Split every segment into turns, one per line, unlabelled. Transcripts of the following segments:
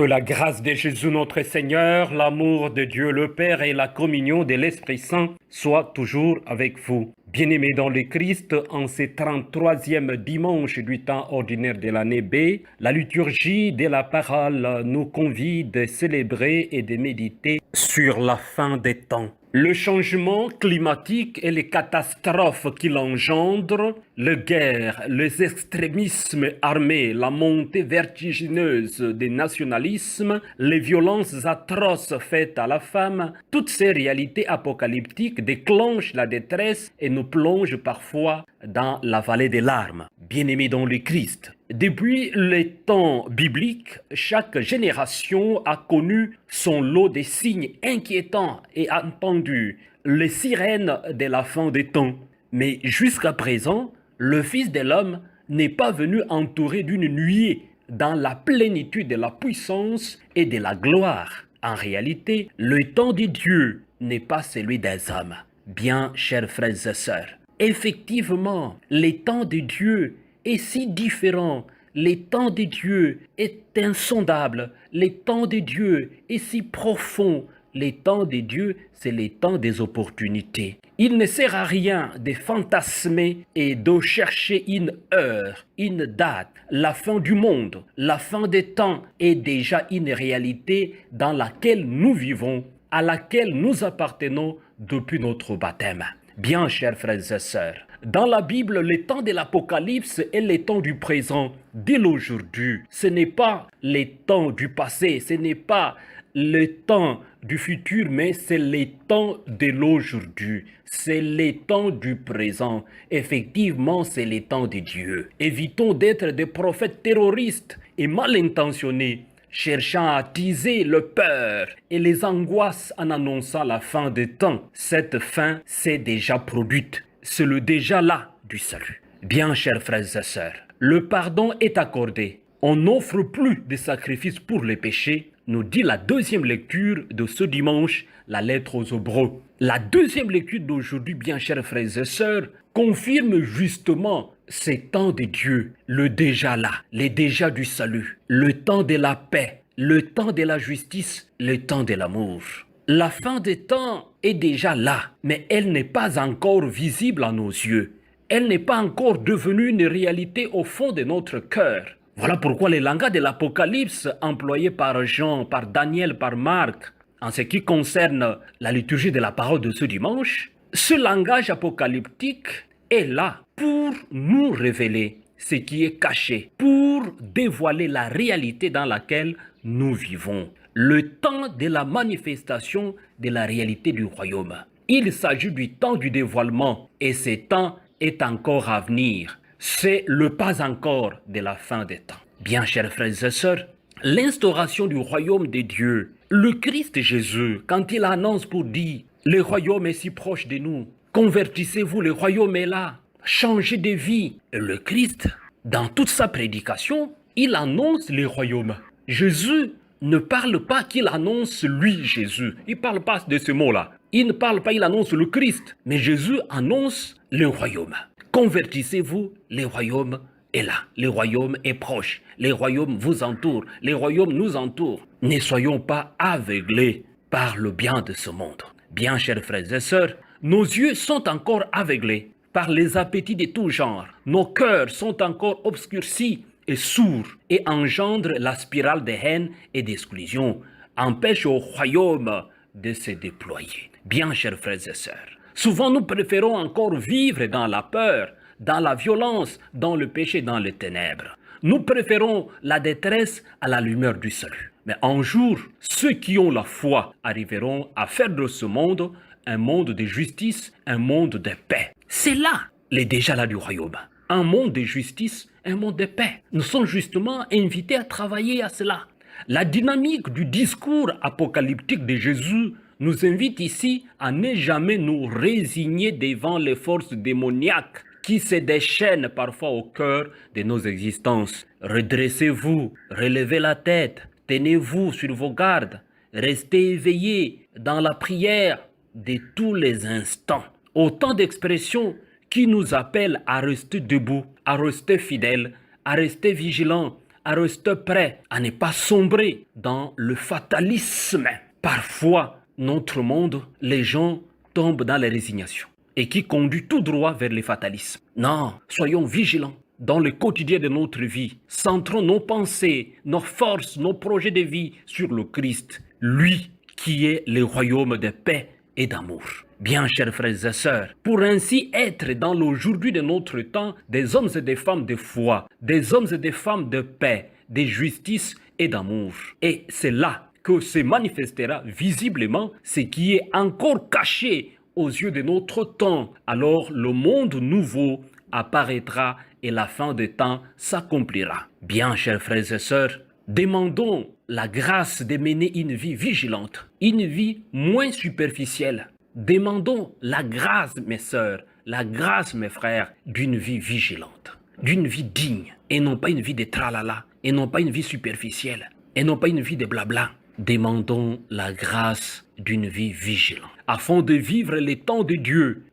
Que la grâce de Jésus notre Seigneur, l'amour de Dieu le Père et la communion de l'Esprit Saint soient toujours avec vous. Bien-aimés dans le Christ, en ce 33e dimanche du temps ordinaire de l'année B, la liturgie de la parole nous convie de célébrer et de méditer sur la fin des temps. Le changement climatique et les catastrophes qu'il engendre, les guerres, les extrémismes armés, la montée vertigineuse des nationalismes, les violences atroces faites à la femme, toutes ces réalités apocalyptiques déclenchent la détresse et nous plongent parfois dans la vallée des larmes. Bien-aimés dans le Christ, depuis les temps bibliques, chaque génération a connu son lot de signes inquiétants et entendu les sirènes de la fin des temps. Mais jusqu'à présent, le Fils de l'homme n'est pas venu entouré d'une nuée dans la plénitude de la puissance et de la gloire. En réalité, le temps de Dieu n'est pas celui des hommes. Bien, chers frères et sœurs, effectivement, le temps de Dieu est si différent. Le temps de Dieu est insondable. Le temps de Dieu est si profond. Le temps de Dieu, c'est le temps des opportunités. Il ne sert à rien de fantasmer et de chercher une heure, une date. La fin du monde, la fin des temps est déjà une réalité dans laquelle nous vivons, à laquelle nous appartenons depuis notre baptême. Bien, chers frères et sœurs, dans la Bible, le temps de l'Apocalypse est le temps du présent, de l'aujourd'hui. Ce n'est pas le temps du passé, ce n'est pas le temps du futur, mais c'est le temps de l'aujourd'hui. C'est le temps du présent. Effectivement, c'est le temps de Dieu. Évitons d'être des prophètes terroristes et mal intentionnés, cherchant à attiser le peur et les angoisses en annonçant la fin des temps. Cette fin s'est déjà produite. C'est le déjà là du salut. Bien, chers frères et sœurs, le pardon est accordé. On n'offre plus de sacrifices pour les péchés, nous dit la deuxième lecture de ce dimanche, la lettre aux Hébreux. La deuxième lecture d'aujourd'hui, bien chers frères et sœurs, confirme justement ces temps de Dieu, le déjà là, le déjà du salut, le temps de la paix, le temps de la justice, le temps de l'amour. La fin des temps est déjà là, mais elle n'est pas encore visible à nos yeux. Elle n'est pas encore devenue une réalité au fond de notre cœur. Voilà pourquoi le langage de l'Apocalypse employé par Jean, par Daniel, par Marc, en ce qui concerne la liturgie de la parole de ce dimanche, ce langage apocalyptique est là pour nous révéler ce qui est caché, pour dévoiler la réalité dans laquelle nous vivons. Le temps de la manifestation de la réalité du royaume. Il s'agit du temps du dévoilement et ce temps est encore à venir. C'est le pas encore de la fin des temps. Bien, chers frères et sœurs, l'instauration du royaume de Dieu, le Christ Jésus, quand il annonce pour dire « Le royaume est si proche de nous, convertissez-vous, le royaume est là, changez de vie ». Et le Christ, dans toute sa prédication, il annonce le royaume. Jésus ne parle pas qu'il annonce lui, Jésus. Il ne parle pas de ce mot-là. Il ne parle pas, il annonce le Christ. Mais Jésus annonce le royaume. Convertissez-vous, le royaume est là. Le royaume est proche. Le royaume vous entoure. Le royaume nous entoure. Ne soyons pas aveuglés par le bien de ce monde. Bien, chers frères et sœurs, nos yeux sont encore aveuglés par les appétits de tout genre. Nos cœurs sont encore obscurcis et sourd et engendre la spirale de haine et d'exclusion, empêche au royaume de se déployer. Bien, chers frères et sœurs, souvent nous préférons encore vivre dans la peur, dans la violence, dans le péché, dans les ténèbres. Nous préférons la détresse à la lumière du salut. Mais un jour, ceux qui ont la foi arriveront à faire de ce monde un monde de justice, un monde de paix. C'est là, le déjà là du royaume. Un monde de justice, un monde de paix. Nous sommes justement invités à travailler à cela. La dynamique du discours apocalyptique de Jésus nous invite ici à ne jamais nous résigner devant les forces démoniaques qui se déchaînent parfois au cœur de nos existences. Redressez-vous, relevez la tête, tenez-vous sur vos gardes, restez éveillés dans la prière de tous les instants. Autant d'expressions qui nous appellent à rester debout, à rester fidèles, à rester vigilants, à rester prêt, à ne pas sombrer dans le fatalisme. Parfois, notre monde, les gens tombent dans la résignation et qui conduit tout droit vers le fatalisme. Non, soyons vigilants. Dans le quotidien de notre vie, centrons nos pensées, nos forces, nos projets de vie sur le Christ, lui qui est le royaume de paix et d'amour. Bien, chers frères et sœurs, pour ainsi être dans l'aujourd'hui de notre temps des hommes et des femmes de foi, des hommes et des femmes de paix, de justice et d'amour. Et c'est là que se manifestera visiblement ce qui est encore caché aux yeux de notre temps. Alors le monde nouveau apparaîtra et la fin des temps s'accomplira. Bien, chers frères et sœurs, demandons la grâce de mener une vie vigilante, une vie moins superficielle. Demandons la grâce, mes sœurs, la grâce, mes frères, d'une vie vigilante, d'une vie digne, et non pas une vie de tralala, et non pas une vie superficielle, et non pas une vie de blabla. Demandons la grâce d'une vie vigilante, afin de vivre les temps de Dieu,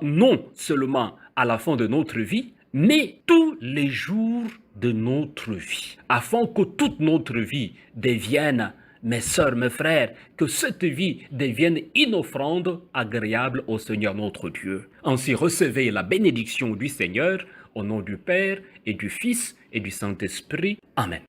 non seulement à la fin de notre vie, mais tous les jours de notre vie, afin que toute notre vie devienne, mes sœurs, mes frères, que cette vie devienne une offrande agréable au Seigneur notre Dieu. Ainsi recevez la bénédiction du Seigneur, au nom du Père et du Fils et du Saint-Esprit. Amen.